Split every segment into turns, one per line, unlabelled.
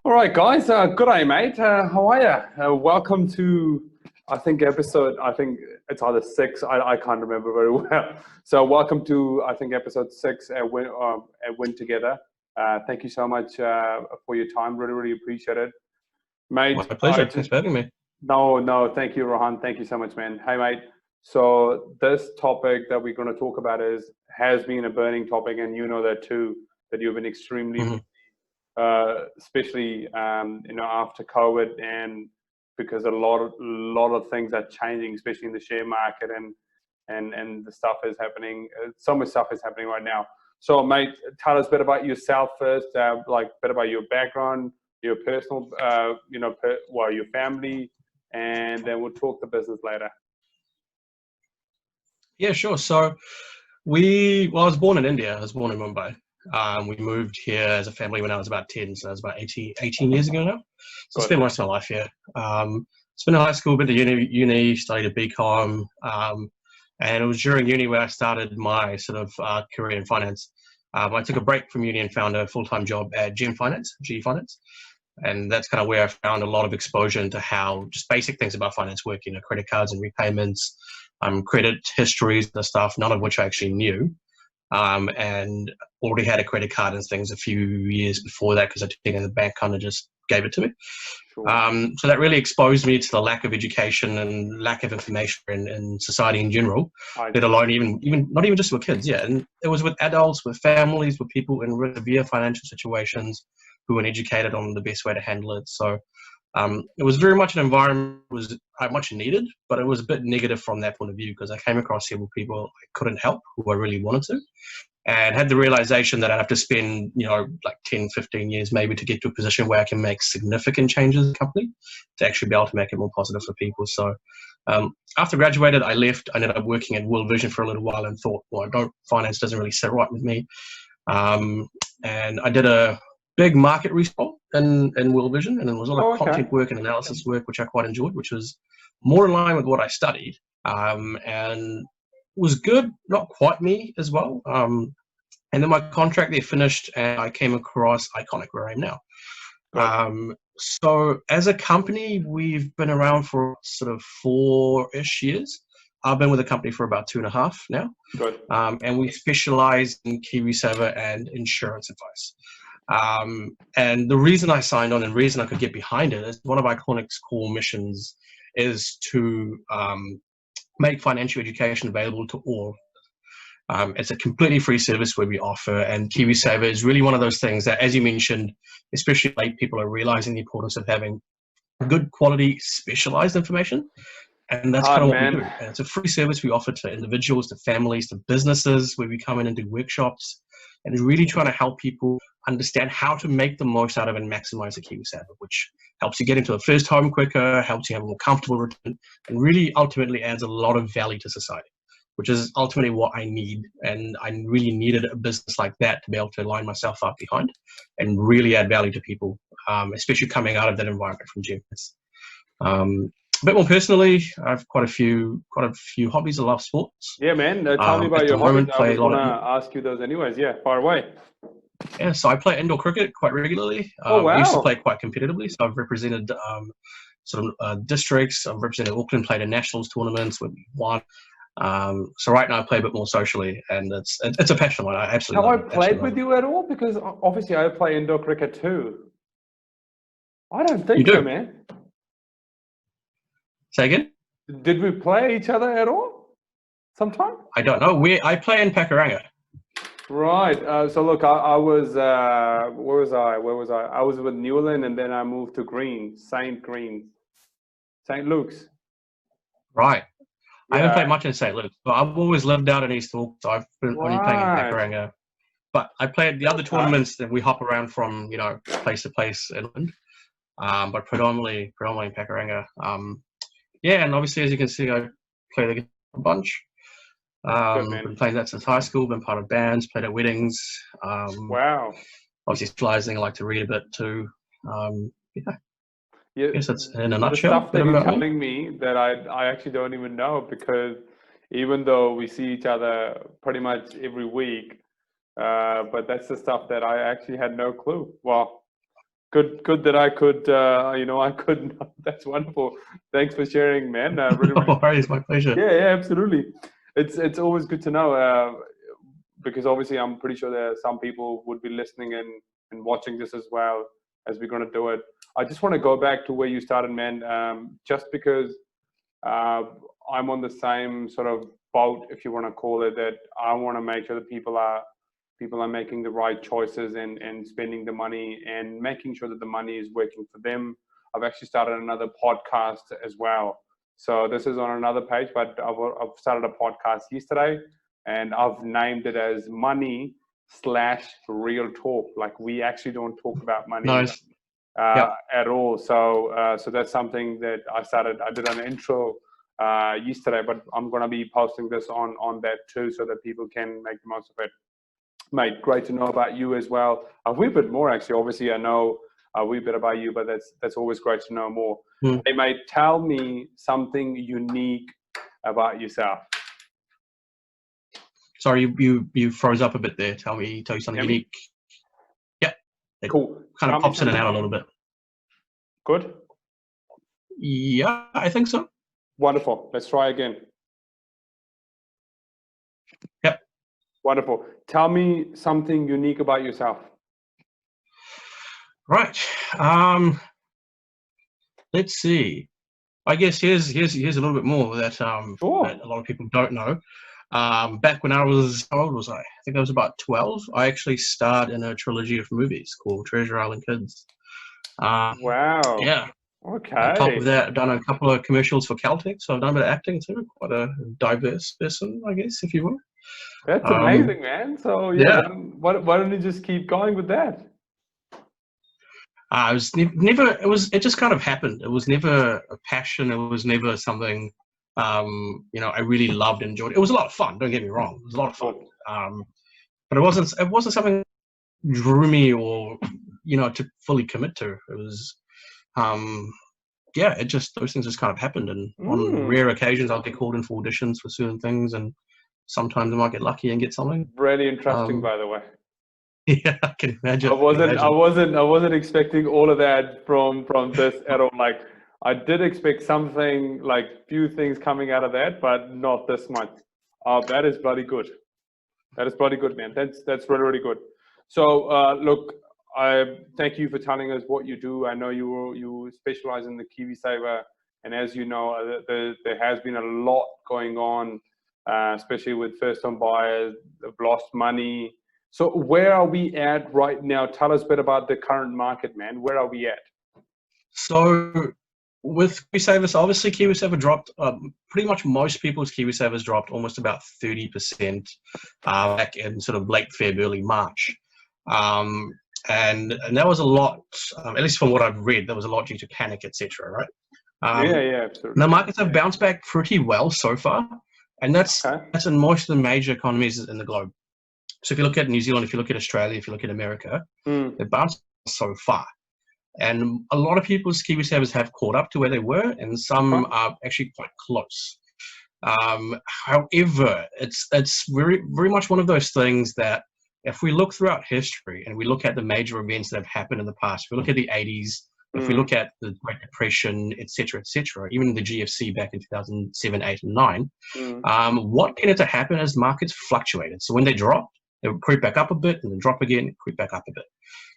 All right, guys. Good day, mate. How are you? Welcome to, episode. I think it's either six. I can't remember very well. So, welcome to, episode six at Win Together. Thank you so much for your time. Really, really appreciate it, mate.
My pleasure. Thanks for having me.
No. Thank you, Rohan. Thank you so much, man. Hey, mate. So, this topic that we're going to talk about has been a burning topic, and you know that too. That you've been extremely especially after COVID, and because a lot of things are changing, especially in the share market, and the stuff is happening. So much stuff is happening right now. So, mate, tell us a bit about yourself first, like a bit about your background, your personal, your family, and then we'll talk the business later.
Yeah, sure. So I was born in India. I was born in Mumbai. We moved here as a family when I was about 10, so that was about 18 years ago now. So I spent most of my life here. Spent high school, been to uni, studied a BCom, and it was during uni where I started my sort of career in finance. I took a break from uni and found a full-time job at GE Finance, and that's kind of where I found a lot of exposure into how just basic things about finance work, credit cards and repayments, credit histories and stuff, none of which I actually knew. And already had a credit card and things a few years before that because I think the bank kind of just gave it to me.
Sure.
So that really exposed me to the lack of education and lack of information in society in general, let alone even not even just with kids. Yeah, and it was with adults, with families, with people in severe financial situations who weren't educated on the best way to handle it. So it was very much an environment that was much needed, but it was a bit negative from that point of view because I came across several people I couldn't help who I really wanted to, and had the realization that I'd have to spend, like 10, 15 years maybe to get to a position where I can make significant changes in the company to actually be able to make it more positive for people. So after graduated, I left. I ended up working at World Vision for a little while and thought, finance doesn't really sit right with me. And I did a big market research in World Vision, and it was a lot of content work and analysis work, which I quite enjoyed, which was more in line with what I studied, and was good, not quite me as well. And then my contract there finished, and I came across Ikonik, where I am now. So as a company, we've been around for sort of 4-ish years. I've been with the company for about 2.5 now.
Good.
And we specialize in Kiwisaver and insurance advice. And the reason I signed on and the reason I could get behind it is one of Ikonik's core missions is to make financial education available to all. It's a completely free service where we offer, and Kiwisaver is really one of those things that, as you mentioned, especially late people are realizing the importance of having good quality specialized information. And that's kind of what we do. And it's a free service we offer to individuals, to families, to businesses, where we come in and do workshops and really trying to help people understand how to make the most out of and maximize the Kiwisaver, which helps you get into a first home quicker, helps you have a more comfortable return, and really ultimately adds a lot of value to society, which is ultimately what I need. And I really needed a business like that to be able to line myself up behind and really add value to people, especially coming out of that environment from gyms. A bit more personally, I have quite a few hobbies. I love sports.
Yeah, man. Tell me about your hobbies. I was going to ask you those anyways. Yeah, far away.
Yeah, so I play indoor cricket quite regularly.
Oh, wow.
I used to play quite competitively. So I've represented districts. I've represented Auckland, played in nationals tournaments, we won. So right now I play a bit more socially, and it's a passion one. I absolutely love it.
Have I played with you at all? Because obviously I play indoor cricket too. I don't think so, man.
Say again?
Did we play each other at all? Sometime?
I don't know. I play in Pakuranga.
Right. So look, I was where was I? I was with Newland, and then I moved to St. Luke's.
Right. Yeah. I haven't played much in St. Luke's, but I've always lived out in East Auckland, so I've been only playing in Pakuranga. But I played the other tournaments that we hop around from, place to place inland. But predominantly in Pakuranga. Yeah, and obviously, as you can see, I play the guitar a bunch. Been playing that since high school, been part of bands, played at weddings.
Wow.
Obviously, specializing, I like to read a bit too. Yeah.
I
guess that's in a nutshell.
The stuff that you're telling me that I actually don't even know, because even though we see each other pretty much every week, but that's the stuff that I actually had no clue. Well, Good that I could, I could. That's wonderful. Thanks for sharing, man. Really, really.
No worries, my pleasure.
Yeah, absolutely. It's always good to know because obviously I'm pretty sure there are some people would be listening and watching this as well as we're going to do it. I just want to go back to where you started, man. Just because I'm on the same sort of boat, if you want to call it, that I want to make sure that people are making the right choices and spending the money and making sure that the money is working for them. I've actually started another podcast as well. So this is on another page, but I've started a podcast yesterday, and I've named it as Money/Real Talk. Like, we actually don't talk about money.
Nice.
At all. So that's something that I started. I did an intro yesterday, but I'm going to be posting this on that too, so that people can make the most of it. Mate, great to know about you as well. A wee bit more, actually. Obviously, I know a wee bit about you, but that's always great to know more. Hey, mate, tell me something unique about yourself.
Sorry, you froze up a bit there. Tell you something unique. Yeah.
Cool.
Kind of pops in and out a little bit.
Good?
Yeah, I think so.
Wonderful. Let's try again.
Yep.
Wonderful. Tell me something unique about yourself.
Right. Let's see. I guess here's a little bit more that that a lot of people don't know. Back when I was, how old was I? I think I was about 12. I actually starred in a trilogy of movies called Treasure Island Kids.
Wow.
Yeah.
Okay.
On top of that, I've done a couple of commercials for Caltech, so I've done a bit of acting too. Quite a diverse person, I guess, if you will.
That's amazing, man. So yeah. Why don't you just keep going with that?
I was never. It just kind of happened. It was never a passion. It was never something. I really loved and enjoyed. It was a lot of fun. Don't get me wrong. It was a lot of fun. But it wasn't something that drew me or to fully commit to. It was. It just, those things just kind of happened, and on rare occasions I'll get called in for auditions for certain things, and sometimes I might get lucky and get something.
Really interesting, by the way.
Yeah, I can imagine.
I wasn't expecting all of that from this at all. Like, I did expect something, like few things coming out of that, but not this much. That is bloody good. That is bloody good, man. That's really, really good. So look, I thank you for telling us what you do. I know you specialize in the Kiwisaver, and as you know, there has been a lot going on, especially with first-home buyers. They've lost money. So where are we at right now? Tell us a bit about the current market, man. Where are we at? So
with Kiwisaver, obviously Kiwisaver dropped. Pretty much most people's Kiwisavers dropped almost about 30% back in sort of late February, early March. And that was a lot, at least from what I've read, there was a lot due to panic, etc. Right?
Yeah, absolutely.
The markets have bounced back pretty well so far, and that's in most of the major economies in the globe. So if you look at New Zealand, if you look at Australia, if you look at America, they've bounced so far. And a lot of people's Kiwisavers have caught up to where they were, and some are actually quite close. However, it's very, very much one of those things that if we look throughout history and we look at the major events that have happened in the past, if we look at the 80s, if we look at the Great Depression, etc., even the GFC back in 2007, 8, and 9, what tended to happen is markets fluctuated. So when they dropped, they would creep back up a bit and then drop again, creep back up a bit.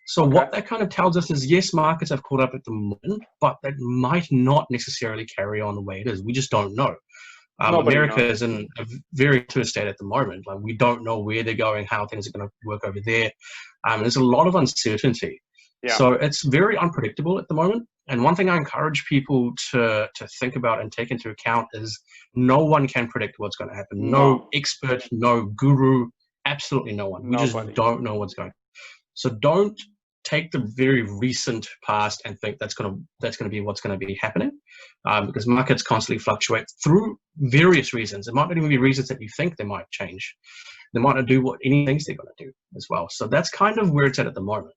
So what that kind of tells us is, yes, markets have caught up at the moment, but that might not necessarily carry on the way it is. We just don't know. America is in a very tough state at the moment. Like, we don't know where they're going, how things are going to work over there. There's a lot of uncertainty. Yeah. So it's very unpredictable at the moment. And one thing I encourage people to think about and take into account is no one can predict what's going to happen. No expert, no guru, absolutely no one. We just don't know what's going on. So don't take the very recent past and think that's going to be what's going to be happening, because markets constantly fluctuate through various reasons. It might not even be reasons that you think they might change. They might not do any things they're going to do as well. So that's kind of where it's at the moment.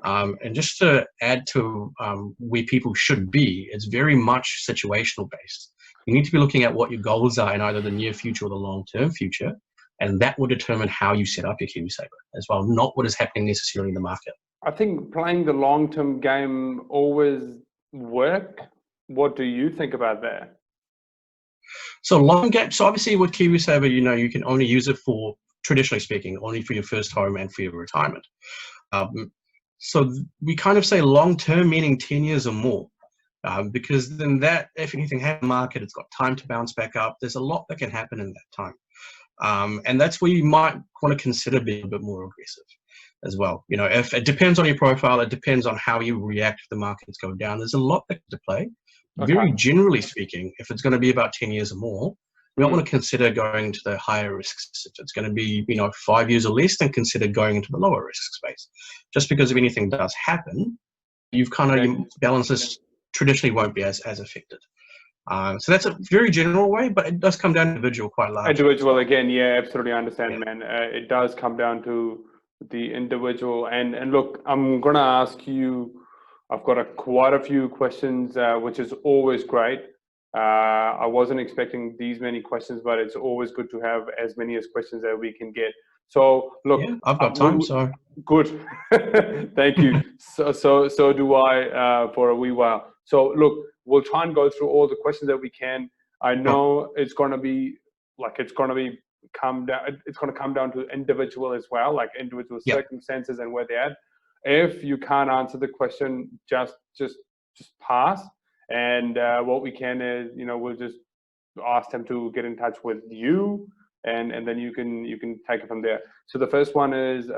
And just to add to where people should be, it's very much situational based. You need to be looking at what your goals are in either the near future or the long-term future, and that will determine how you set up your Kiwisaver as well, not what is happening necessarily in the market.
I think playing the long-term game always work. What do you think about that?
So long game. So obviously with Kiwisaver, you can only use it for, traditionally speaking, only for your first home and for your retirement. So we kind of say long term, meaning 10 years or more, because then that, if anything happens in the market, it's got time to bounce back up. There's a lot that can happen in that time. And that's where you might want to consider being a bit more aggressive as well. If it depends on your profile, it depends on how you react if the markets go down. There's a lot that to play.
Okay.
Very generally speaking, if it's going to be about 10 years or more, you might want to consider going to the higher risks. If it's going to be, 5 years or less, then consider going into the lower risk space. Just because if anything does happen, you've kind of, your balances traditionally won't be as affected. So that's a very general way, but it does come down to individual quite large.
Individual again, yeah, absolutely understand, man. It does come down to the individual. And look, I'm gonna ask you. I've got quite a few questions, which is always great. I wasn't expecting these many questions, but it's always good to have as many as questions that we can get. So look,
yeah, I've got time, so
good. Thank you. So do I for a wee while. So look, we'll try and go through all the questions that we can. I know it's going to come down to individual as well, like individual circumstances and where they're at. If you can't answer the question, just pass. And what we can is, we'll just ask them to get in touch with you, and then you can take it from there. So the first one is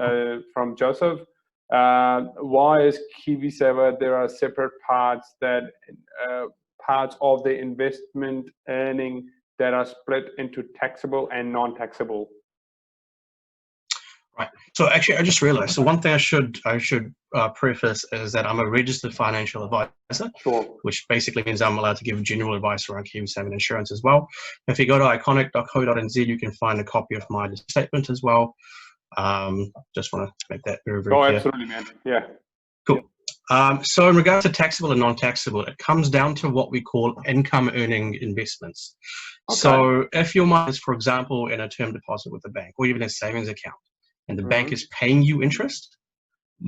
from Joseph. Why is Kiwisaver there are separate parts of the investment earning that are split into taxable and non-taxable?
Right. So actually, I just realized. So one thing I should preface is that I'm a registered financial advisor, which basically means I'm allowed to give general advice around Kiwisaver insurance as well. If you go to ikonik.co.nz, you can find a copy of my statement as well. Just want to make that very, very clear.
Absolutely, man. Yeah.
Cool. So in regards to taxable and non-taxable, it comes down to what we call income earning investments. Okay. So if your money is, for example, in a term deposit with the bank or even a savings account, and the bank is paying you interest,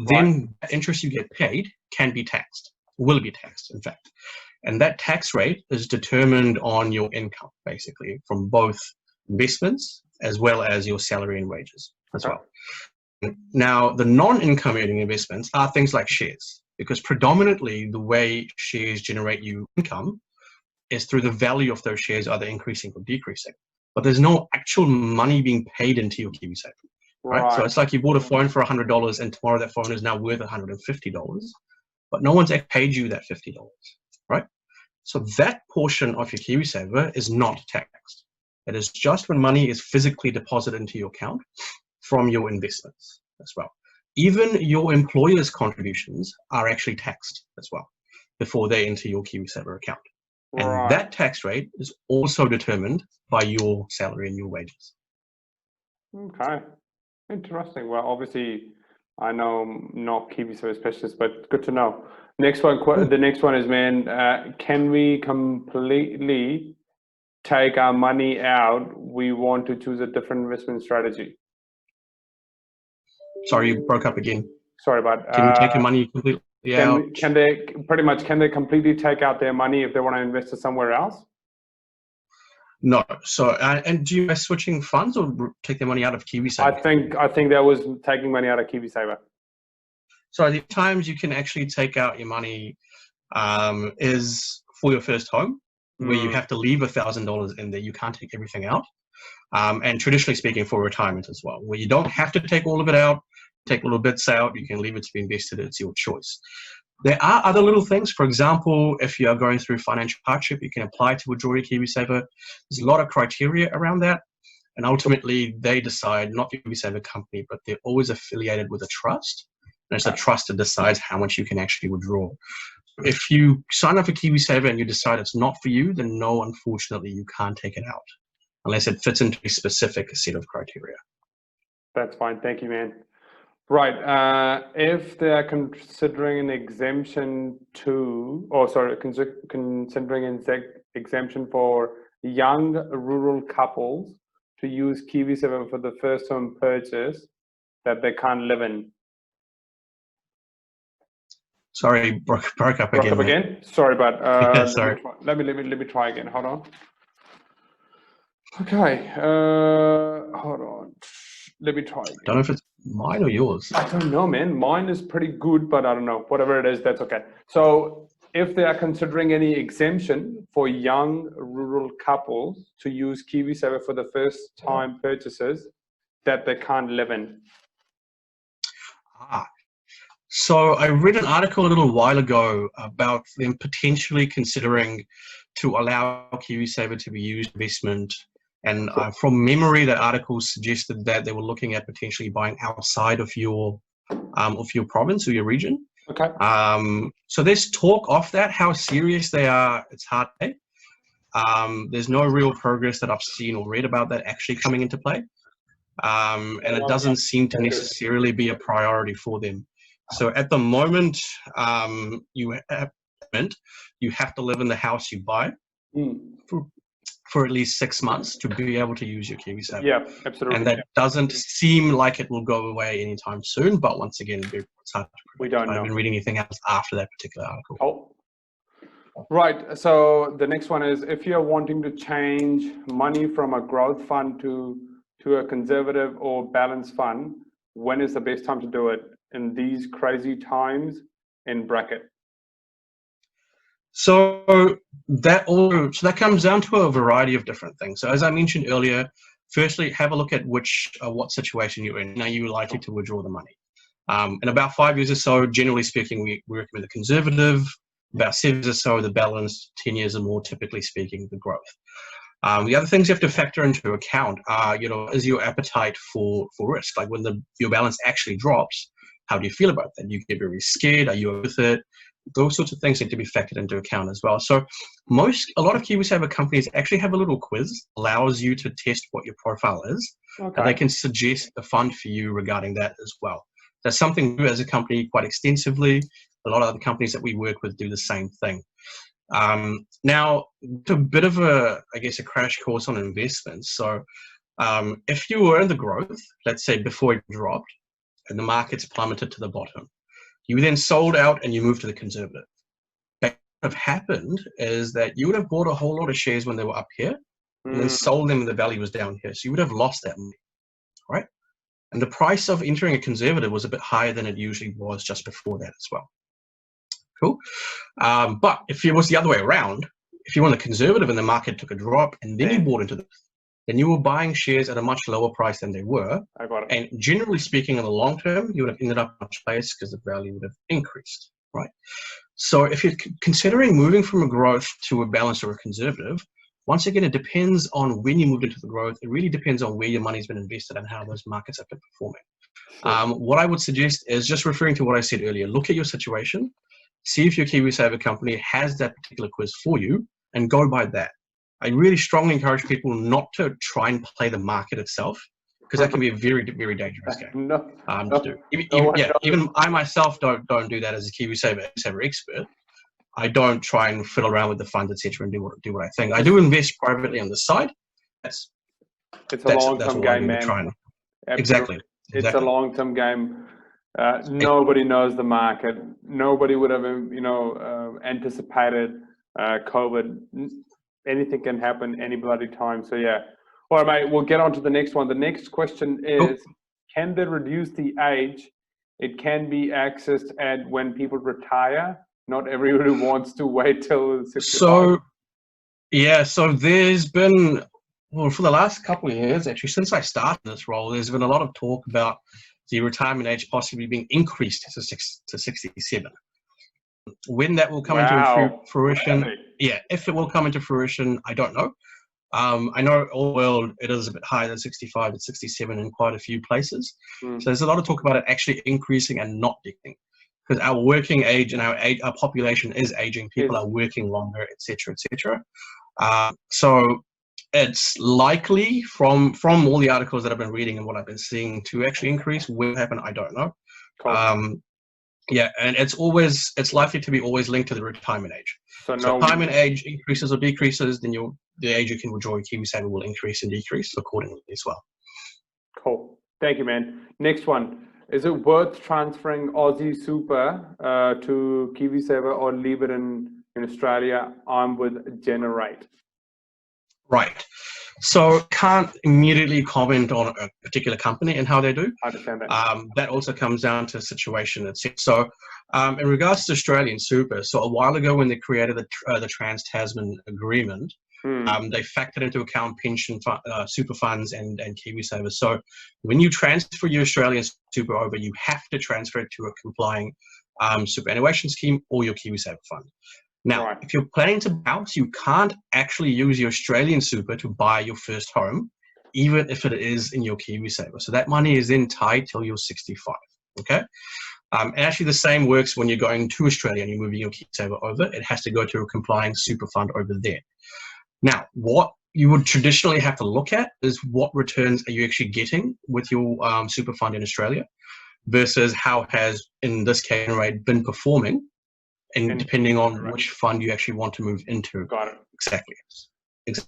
then the interest you get paid can be taxed, will be taxed, in fact. And that tax rate is determined on your income, basically, from both investments as well as your salary and wages as well. Now, the non-income earning investments are things like shares, because predominantly the way shares generate you income is through the value of those shares either increasing or decreasing. But there's no actual money being paid into your Kiwisaver. Right? So it's like you bought a phone for $100 and tomorrow that phone is now worth $150, but no one's paid you that $50, right? So that portion of your Kiwisaver is not taxed. It is just when money is physically deposited into your account from your investments as well. Even your employer's contributions are actually taxed as well before they enter your Kiwisaver account. And that tax rate is also determined by your salary and your wages.
Okay. Interesting. Well, obviously, I know I'm not Kiwisaver Specialist, but good to know. Next one. The next one is, man, can we completely take our money out? We want to choose a different investment strategy.
Sorry, you broke up again.
Sorry about.
Can you take your money completely out?
Can they completely take out their money if they want to invest it somewhere else?
No. So, and do you guys switching funds or take their money out of Kiwisaver?
I think that was taking money out of Kiwisaver.
So the times you can actually take out your money is for your first home, where you have to leave $1,000 in there. You can't take everything out. And traditionally speaking, for retirement as well, where you don't have to take all of it out, take little bits out. You can leave it to be invested. It's your choice. There are other little things. For example, if you are going through financial hardship, you can apply to withdraw your Kiwisaver. There's a lot of criteria around that. And ultimately, they decide, not the Kiwisaver company, but they're always affiliated with a trust. And it's the trust that decides how much you can actually withdraw. If you sign up for Kiwisaver and you decide it's not for you, then no, unfortunately, you can't take it out unless it fits into a specific set of criteria.
That's fine. Thank you, man. Right. If they are considering an exemption considering an exemption for young rural couples to use Kiwisaver for the first home purchase that they can't live in.
Sorry, broke up
Broke
again.
up again. Sorry, but
Yeah, sorry.
let me try again. Hold on. Okay. Hold on. Let me try again.
Don't know if it's mine or yours.
I don't know, man. Mine is pretty good, but I don't know. Whatever it is, that's okay. So if they are considering any exemption for young rural couples to use Kiwisaver for the first time purchases that they can't live in.
So I read an article a little while ago about them potentially considering to allow Kiwisaver to be used for investment. And from memory, that article suggested that they were looking at potentially buying outside of your province or your region.
Okay.
So there's talk of that. How serious they are, it's hard to say. There's no real progress that I've seen or read about that actually coming into play. And it doesn't seem to necessarily be a priority for them. So at the moment, you have to live in the house you buy for at least 6 months to be able to use your Kiwisaver.
Yeah, absolutely.
And that doesn't seem like it will go away anytime soon. But once again, it's hard to predict.
We don't know.
I haven't read anything else after that particular article.
Oh. Right. So the next one is, if you're wanting to change money from a growth fund to a conservative or balanced fund, when is the best time to do it in these crazy times in bracket?
So that comes down to a variety of different things. So as I mentioned earlier, firstly, have a look at what situation you're in. Are you likely to withdraw the money? In about 5 years or so, generally speaking, we recommend the conservative. About 7 years or so, the balanced. 10 years or more, typically speaking, the growth. The other things you have to factor into account are, is your appetite for risk. Like when your balance actually drops, how do you feel about that? Do you get very scared? Are you with it? Those sorts of things need to be factored into account as well. So a lot of Kiwisaver companies actually have a little quiz, allows you to test what your profile is. Okay. And they can suggest a fund for you regarding that as well. That's something we do as a company quite extensively. A lot of other companies that we work with do the same thing. Now, a bit of a crash course on investments. So if you were in the growth, let's say before it dropped and the market's plummeted to the bottom, you then sold out and you moved to the conservative. What would have happened is that you would have bought a whole lot of shares when they were up here and then sold them when the value was down here. So you would have lost that money, right? And the price of entering a conservative was a bit higher than it usually was just before that as well. Cool. But if it was the other way around, if you were on the conservative and the market took a drop and then you bought into them, then you were buying shares at a much lower price than they were.
I got it.
And generally speaking, in the long term, you would have ended up much less because the value would have increased, right? So if you're considering moving from a growth to a balanced or a conservative, once again, it depends on when you moved into the growth. It really depends on where your money's been invested and how those markets have been performing. Sure. What I would suggest is just referring to what I said earlier. Look at your situation, see if your Kiwisaver company has that particular quiz for you, and go by that. I really strongly encourage people not to try and play the market itself, because that can be a very, very dangerous game. Even I myself don't do that as a Kiwisaver expert. I don't try and fiddle around with the funds, etc., and do what I think. I do invest privately on the side. It's
a long-term game, man.
Exactly.
It's a long-term game. Nobody knows the market. Nobody would have, anticipated COVID. Anything can happen any bloody time. So yeah. All right, mate, we'll get on to the next one. The next question is, can they reduce the age? It can be accessed when people retire. Not everybody wants to wait till 65.
So there's been, for the last couple of years, actually, since I started this role, there's been a lot of talk about the retirement age possibly being increased to 67. When that will come into fruition, if it will come into fruition, I don't know. I know all world it is a bit higher than 65, it's 67 in quite a few places. So there's a lot of talk about it actually increasing and not decreasing, because our working age and our population is aging. People are working longer, etc., etc. So it's likely from all the articles that I've been reading and what I've been seeing to actually increase. Will happen? I don't know. Cool. And it's likely to be always linked to the retirement age. So retirement age increases or decreases, then the age you can withdraw your Kiwisaver will increase and decrease accordingly as well.
Cool. Thank you, man. Next one. is it worth transferring Aussie Super to Kiwisaver or leave it in Australia? I'm with Generate.
Right. So can't immediately comment on a particular company and how they do.
I understand that.
That also comes down to situation itself. So in regards to Australian Super, so a while ago when they created the Trans-Tasman Agreement, they factored into account pension super funds and Kiwisaver. So when you transfer your Australian Super over, you have to transfer it to a complying superannuation scheme or your Kiwisaver fund. Now, if you're planning to bounce, you can't actually use your Australian Super to buy your first home, even if it is in your Kiwisaver. So that money is then tied till you're 65, okay? And actually the same works when you're going to Australia and you're moving your Kiwisaver over. It has to go to a complying super fund over there. Now, what you would traditionally have to look at is what returns are you actually getting with your super fund in Australia versus how has, in this case, been performing, and depending on which fund you actually want to move into.
Got it.
Exactly.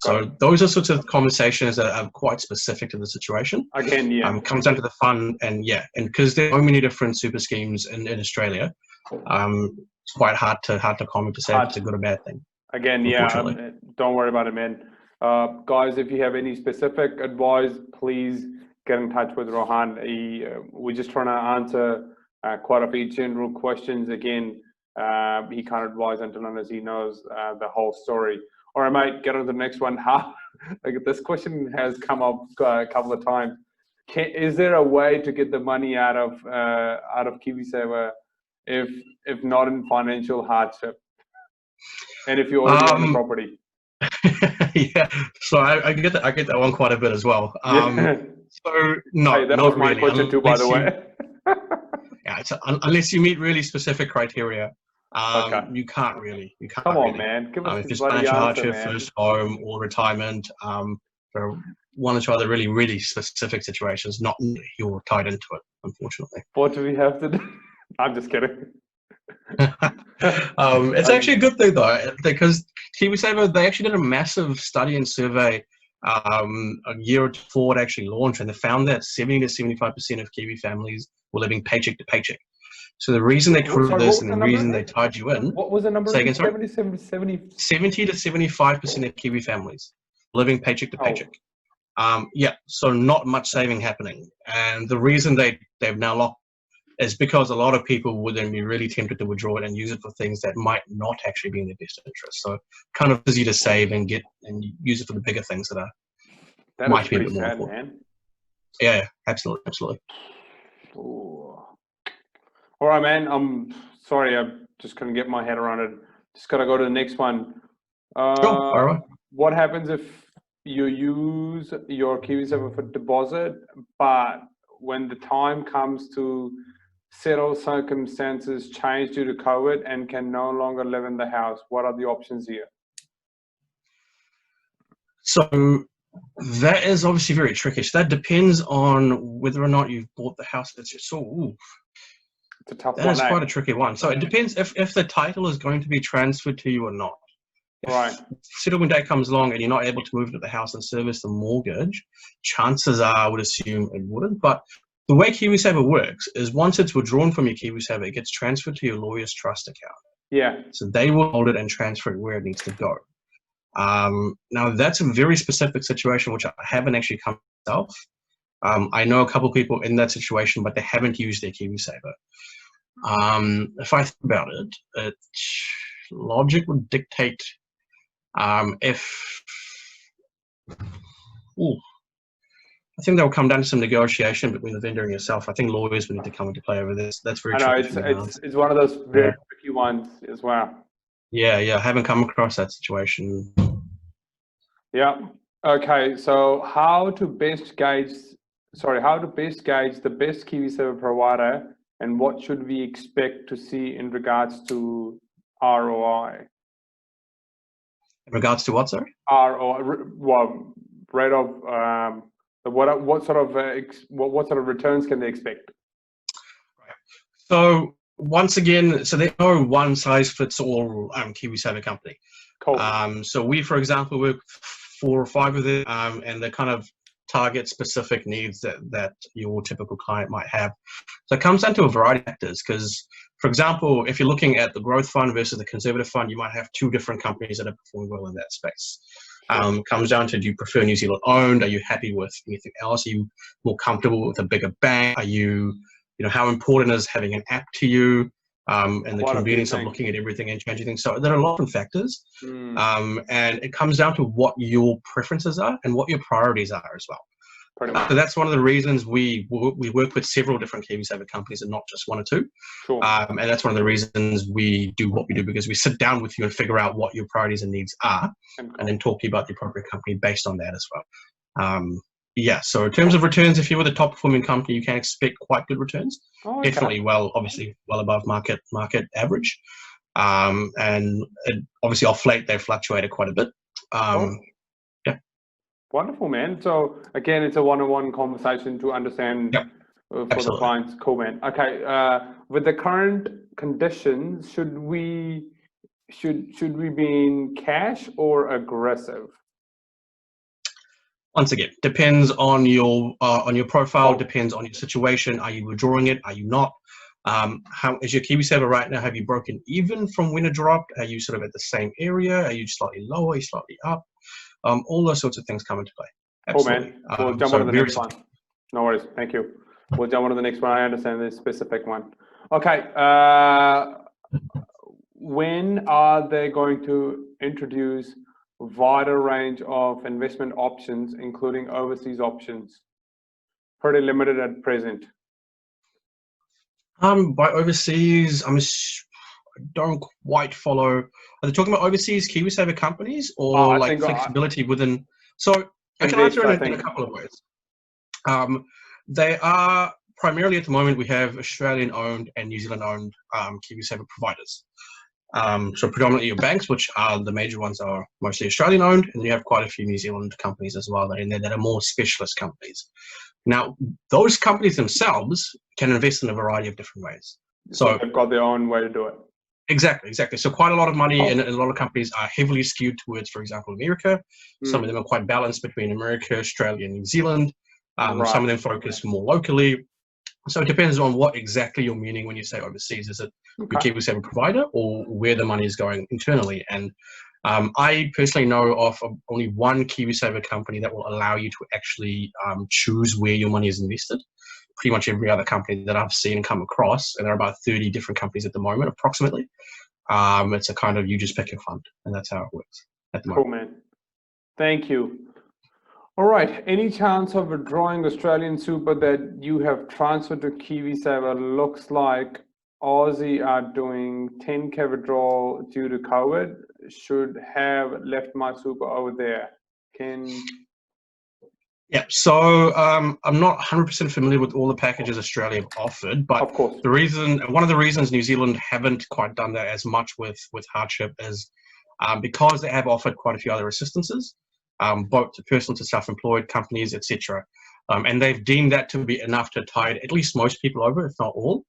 So those are sorts of conversations that are quite specific to the situation.
Again, yeah.
Comes down to the fund, and because there are so many different super schemes in Australia, it's quite hard to comment to say if it's a good or bad thing.
Again, yeah. Don't worry about it, man. Guys, if you have any specific advice, please get in touch with Rohan. We're just trying to answer quite a few general questions. Again, he can't advise unless he knows the whole story. All right, mate, get on to the next one. This question has come up a couple of times. Is there a way to get the money out of Kiwisaver if not in financial hardship, and if you already own the property?
Yeah, so I get that one quite a bit as well. So no,
hey, that
not
was my
really.
question too, by the way.
Yeah, unless you meet really specific criteria. You can't really.
Come on, man. Give us
if it's financial hardship, first home, or retirement, for one or two other really, really specific situations, not you're tied into it, unfortunately.
What do we have to do? I'm just kidding.
It's actually a good thing though, because Kiwisaver, they actually did a massive study and survey a year before it actually launched, and they found that 70 to 75% of Kiwi families were living paycheck to paycheck. So the reason they created this and the reason they tied you in.
What was the number?
70 to 75% of Kiwi families living paycheck to paycheck. So not much saving happening. And the reason they've now locked is because a lot of people would then be really tempted to withdraw it and use it for things that might not actually be in their best interest. So kind of easy to save and use it for the bigger things that might be a bit more important. Man. Yeah, absolutely.
Ooh. All right, man. I'm sorry, I just couldn't get my head around it. Just gotta go to the next one.
Sure. All right.
What happens if you use your Kiwisaver for deposit, but when the time comes to settle, circumstances change due to COVID and can no longer live in the house? What are the options here?
So that is obviously very tricky. So that depends on whether or not you've bought the house. It's a tough one. That is quite a tricky one. So it depends if the title is going to be transferred to you or not. If settlement date comes along and you're not able to move into the house and service the mortgage, chances are I would assume it wouldn't. But the way Kiwisaver works is once it's withdrawn from your Kiwisaver, it gets transferred to your lawyer's trust account.
Yeah.
So they will hold it and transfer it where it needs to go. Now that's a very specific situation which I haven't actually come myself. I know a couple of people in that situation, but they haven't used their Kiwisaver. If I think about it, logic would dictate I think that will come down to some negotiation between the vendor and yourself. I think lawyers will need to come into play over this. That's very tricky.
It's one of those very tricky ones as well.
Yeah, I haven't come across that situation.
Yeah. Okay. So how to best gauge the best Kiwisaver provider, and what should we expect to see in regards to ROI?
In regards to what, sorry?
ROI, well, rate of what sort of returns can they expect?
Right. So once again, so there's no one size fits all Kiwisaver company.
Cool.
So we, for example, work 4 or 5 of them, and they're kind of target specific needs that your typical client might have. So it comes down to a variety of factors because, for example, if you're looking at the growth fund versus the conservative fund, you might have two different companies that are performing well in that space. Comes down to, do you prefer New Zealand owned? Are you happy with anything else? Are you more comfortable with a bigger bank? Are you, how important is having an app to you? And the convenience of looking at everything and changing things. So there are a lot of factors. And it comes down to what your preferences are and what your priorities are as well. So that's one of the reasons we work with several different Kiwisaver companies and not just one or two.
Sure.
And that's one of the reasons we do what we do, because we sit down with you and figure out what your priorities and needs are, and then talk to you about the appropriate company based on that as well. Yeah, so in terms of returns, if you were the top performing company, you can expect quite good returns. Definitely obviously well above market average. And obviously off late, they've fluctuated quite a bit. Yeah.
Wonderful, man. So again, it's a one-on-one conversation to understand for the clients. Cool, man. Okay. With the current conditions, should we be in cash or aggressive?
Once again, depends on your profile, depends on your situation. Are you withdrawing it? Are you not? How is your Kiwisaver right now? Have you broken even from when it dropped? Are you sort of at the same area? Are you slightly lower? Are you slightly up? All those sorts of things come into play. Absolutely.
Cool, man. We'll jump on to the next one. No worries. Thank you. We'll jump on to the next one. I understand this specific one. Okay. When are they going to introduce wider range of investment options, including overseas options? Pretty limited at present.
By overseas, I don't quite follow. Are they talking about overseas Kiwisaver companies or like flexibility within? So I can answer it in a couple of ways. They are primarily, at the moment, we have Australian owned and New Zealand owned Kiwisaver providers. So predominantly your banks, which are the major ones, are mostly Australian owned, and you have quite a few New Zealand companies as well in there that are more specialist companies. Now, those companies themselves can invest in a variety of different ways. So
they've got their own way to do it.
Exactly. So quite a lot of money and a lot of companies are heavily skewed towards, for example, America. Some of them are quite balanced between America, Australia, and New Zealand. Some of them focus more locally. So it depends on what exactly you're meaning when you say overseas. Is it your Kiwisaver provider or where the money is going internally? And I personally know of only one Kiwisaver company that will allow you to actually choose where your money is invested. Pretty much every other company that I've seen and come across, and there are about 30 different companies at the moment, approximately. It's a kind of, you just pick your fund, and that's how it works at the moment.
Cool, man. Thank you. All right. Any chance of withdrawing Australian super that you have transferred to Kiwisaver? Looks like Aussie are doing 10K withdrawal due to COVID. Should have left my super over there.
Yeah, so I'm not 100% familiar with all the packages Australia have offered, but
of course,
one of the reasons New Zealand haven't quite done that as much with hardship is because they have offered quite a few other assistances, both to personal to self-employed companies, etc. And they've deemed that to be enough to tide at least most people over, if not all,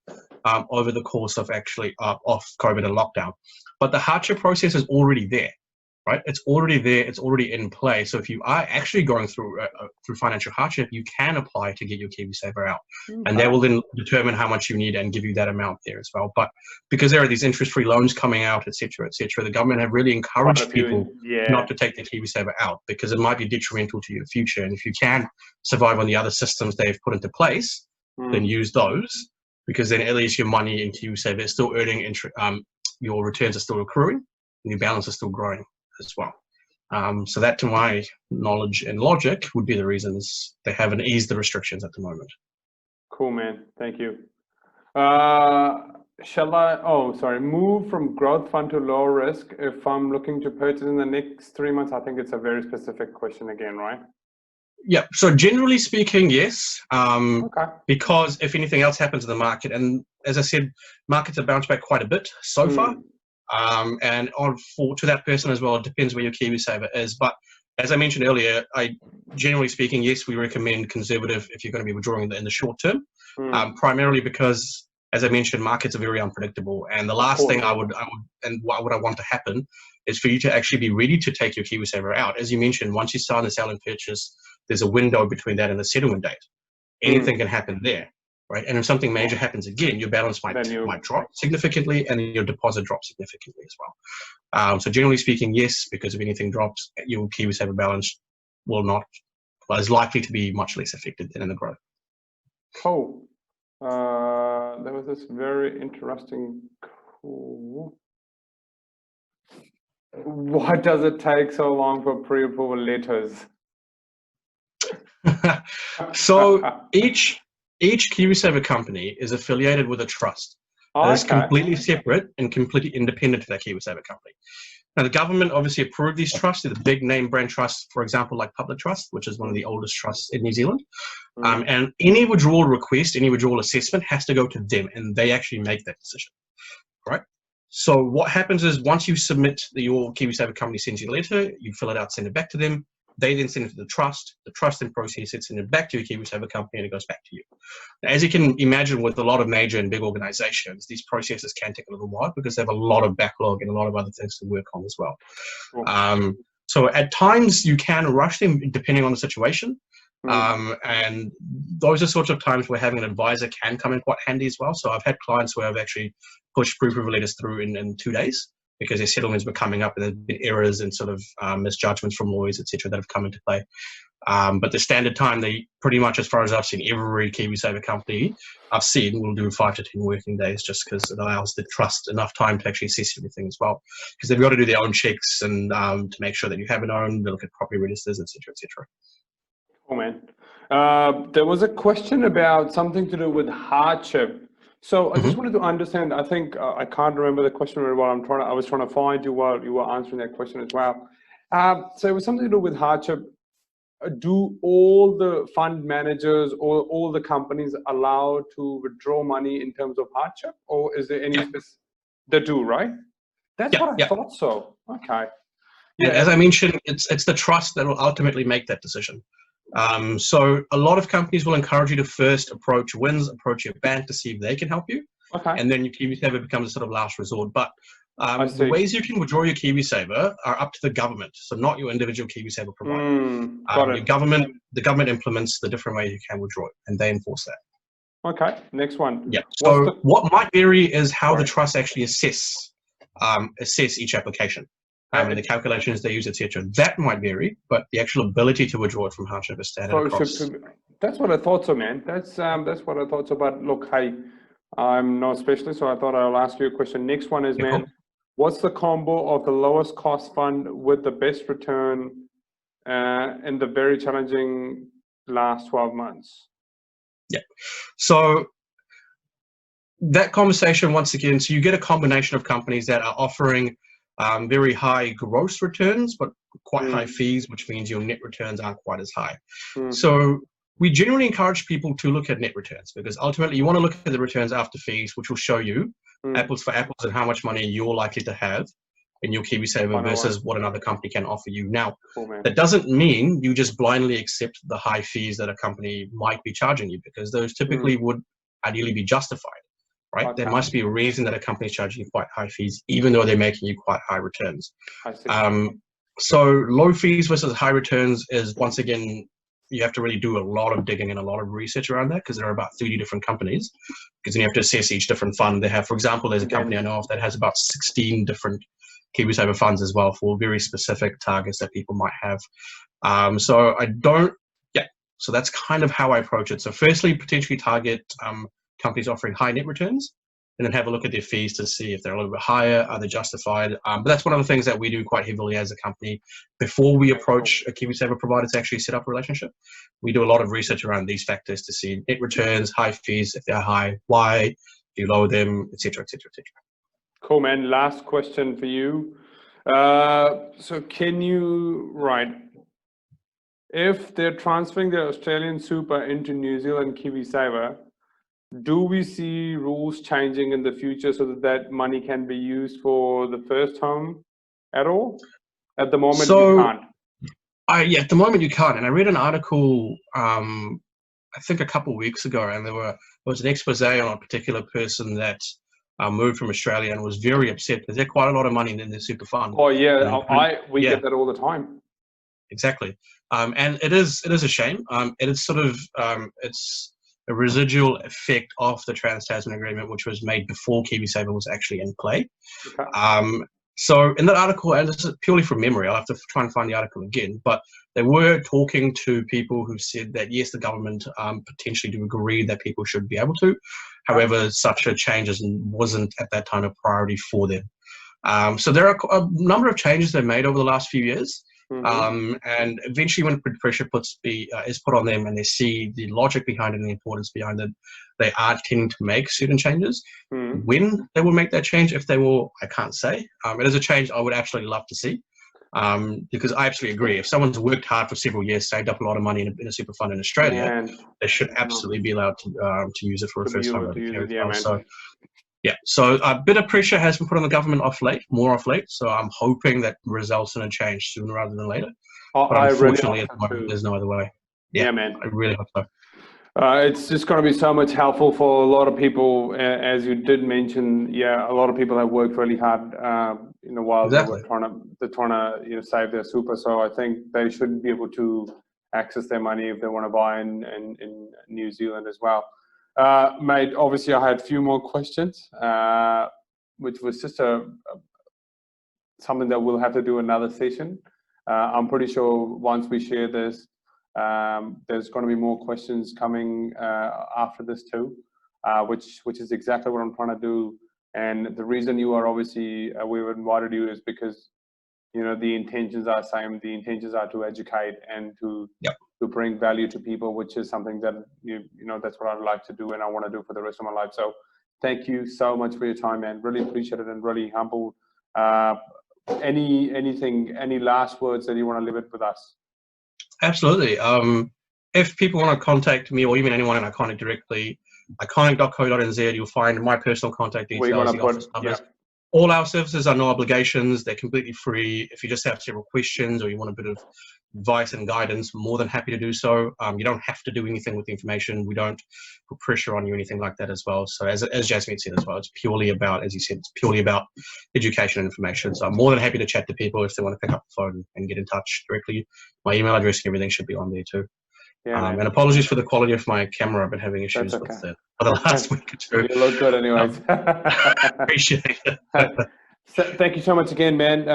over the course of actually off COVID and lockdown. But the hardship process is already there. Right, it's already there. It's already in play. So if you are actually going through financial hardship, you can apply to get your Kiwisaver out, and they will then determine how much you need and give you that amount there as well. But because there are these interest-free loans coming out, etc., the government have really encouraged people not to take their Kiwisaver out because it might be detrimental to your future. And if you can survive on the other systems they've put into place, then use those, because then at least your money in Kiwisaver is still earning interest. Your returns are still accruing, and your balance is still growing as well. So that, to my knowledge and logic, would be the reasons they haven't eased the restrictions at the moment.
Cool, man. Thank you. Shall I, move from growth fund to low risk if I'm looking to purchase in the next 3 months? I think it's a very specific question again, right?
Yeah, so generally speaking, yes. Because if anything else happens in the market, and as I said, markets have bounced back quite a bit so far. And to that person as well, it depends where your Kiwisaver is. But as I mentioned earlier, generally speaking, yes, we recommend conservative if you're going to be withdrawing in the short term, primarily because, as I mentioned, markets are very unpredictable. And the last thing what I want to happen is for you to actually be ready to take your Kiwisaver out. As you mentioned, once you sign the sell and purchase there's a window between that and the settlement date. Anything can happen there, right? And if something major happens again, your balance might drop significantly, and your deposit drops significantly as well. So generally speaking, yes, because if anything drops, your Kiwisaver balance is likely to be much less affected than in the growth.
Cool. There was this very interesting. Why does it take so long for pre-approval letters?
So each Kiwisaver company is affiliated with a trust that is completely separate and completely independent of that Kiwisaver company. Now, the government obviously approved these trusts. They're the big name brand trusts, for example, like Public Trust, which is one of the oldest trusts in New Zealand. And any withdrawal request, any withdrawal assessment has to go to them, and they actually make that decision, right? So what happens is once you submit your Kiwisaver company sends you a letter, you fill it out, send it back to them. They then send it to the trust then processes it, send it back to your Kiwisaver company, and it goes back to you. Now, as you can imagine, with a lot of major and big organizations, these processes can take a little while because they have a lot of backlog and a lot of other things to work on as well. So at times you can rush them depending on the situation. And those are sorts of times where having an advisor can come in quite handy as well. So I've had clients where I've actually pushed pre-approval letters through in 2 days, because their settlements were coming up and there's been errors and sort of misjudgments from lawyers, etc., that have come into play. But the standard time, they pretty much, as far as I've seen, every Kiwisaver company I've seen will do 5 to 10 working days, just because it allows the trust enough time to actually assess everything as well. Because they've got to do their own checks and to make sure that you have it owned, they look at property registers, etc., etc.
Oh man, there was a question about something to do with hardship. So I just wanted to understand. I think I can't remember the question very well. I was trying to find you while you were answering that question as well. So it was something to do with hardship. Do all the fund managers or all the companies allowed to withdraw money in terms of hardship, or is there any specific? They do, right? That's what I thought. So okay.
Yeah, as I mentioned, it's the trust that will ultimately make that decision. So a lot of companies will encourage you to first approach your bank to see if they can help you. And then your Kiwisaver becomes a sort of last resort. But the ways you can withdraw your Kiwisaver are up to the government, so not your individual Kiwisaver provider. The government implements the different ways you can withdraw it, and they enforce that.
Okay, next one.
Yeah. So what might vary is how the trust actually assess each application. And the calculations they use, etc. That might vary, but the actual ability to withdraw it from hardship is standard across.
That's what I thought so, man. That's what I thought so. But look, hey, I'm not a specialist, so I thought I'll ask you a question. Next one is, man, what's the combo of the lowest cost fund with the best return in the very challenging last 12 months?
Yeah. So that conversation, once again, so you get a combination of companies that are offering very high gross returns, but quite high fees, which means your net returns aren't quite as high. So we generally encourage people to look at net returns, because ultimately you want to look at the returns after fees, which will show you apples for apples and how much money you're likely to have in your Kiwisaver versus what another company can offer you. Now, that doesn't mean you just blindly accept the high fees that a company might be charging you, because those typically would ideally be justified. Right? There must be a reason that a company is charging you quite high fees, even though they're making you quite high returns. So low fees versus high returns is, once again, you have to really do a lot of digging and a lot of research around that, because there are about 30 different companies, because then you have to assess each different fund they have. For example, there's a company I know of that has about 16 different Kiwisaver funds as well, for very specific targets that people might have. So that's kind of how I approach it. So firstly, potentially target companies offering high net returns, and then have a look at their fees to see if they're a little bit higher, are they justified. But that's one of the things that we do quite heavily as a company. Before we approach a Kiwisaver provider to actually set up a relationship, we do a lot of research around these factors to see net returns, high fees, if they're high, why, if you lower them, etc., etc., etc.
Cool, man. Last question for you. So can you, if they're transferring their Australian super into New Zealand Kiwisaver, do we see rules changing in the future so that money can be used for the first home at all? At the moment, you can't.
At the moment you can't. And I read an article, I think a couple of weeks ago, and there was an expose on a particular person that moved from Australia and was very upset because they're quite a lot of money in their super fund.
Oh yeah, we get that all the time.
exactly. And it is a shame. It is sort of it's a residual effect of the Trans-Tasman Agreement, which was made before Kiwisaver was actually in play.
Okay.
So in that article, and this is purely from memory, I'll have to try and find the article again, but they were talking to people who said that, yes, the government potentially do agree that people should be able to. However, such a change wasn't at that time a priority for them. So there are a number of changes they made over the last few years. And eventually when pressure is put on them and they see the logic behind it and the importance behind it, they are tending to make certain changes. When they will make that change, if they will, I can't say. It is a change I would absolutely love to see, because I absolutely agree. If someone's worked hard for several years, saved up a lot of money in a super fund in Australia, they should absolutely be allowed to use it for a first time. So a bit of pressure has been put on the government more off late. So I'm hoping that results in a change sooner rather than later. But unfortunately, at the moment, there's no other way.
Yeah, man.
I really hope so.
It's just going to be so much helpful for a lot of people, as you did mention. Yeah, a lot of people have worked really hard, while they're trying to save their super. So I think they should be able to access their money if they want to buy in New Zealand as well. Mate, obviously I had a few more questions, which was just something that we'll have to do another session. I'm pretty sure once we share this, there's going to be more questions coming after this too, which is exactly what I'm trying to do. And the reason you are obviously, we've invited you is because, the intentions are same. The intentions are to educate and to bring value to people, which is something that, that's what I'd like to do and I want to do for the rest of my life. So thank you so much for your time, man. Really appreciate it and really humbled. Any last words that you want to leave it with us?
Absolutely. If people want to contact me or even anyone in Ikonik directly, ikonik.co.nz, you'll find my personal contact details, the office numbers. All our services are no obligations. They're completely free. If you just have several questions or you want a bit of advice and guidance, more than happy to do so. You don't have to do anything with the information. We don't put pressure on you, anything like that as well. So as Jasmine said as well, it's purely about, as you said, it's purely about education and information. So I'm more than happy to chat to people if they want to pick up the phone and get in touch directly. My email address and everything should be on there too. Yeah, and apologies for the quality of my camera. I've been having issues with it for the last week or two.
You look good anyways.
Appreciate it.
Thank you so much again, man.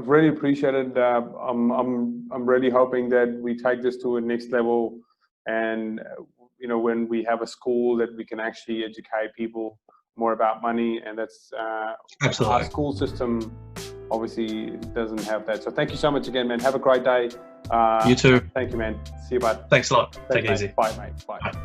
Really appreciate it. I'm really hoping that we take this to a next level, and when we have a school that we can actually educate people more about money, and that's
absolutely.
Our school system obviously doesn't have that. So thank you so much again, man. Have a great day.
You too.
Thank you, man. See you, bud.
Thanks a lot. Take it easy.
Bye, mate. Bye.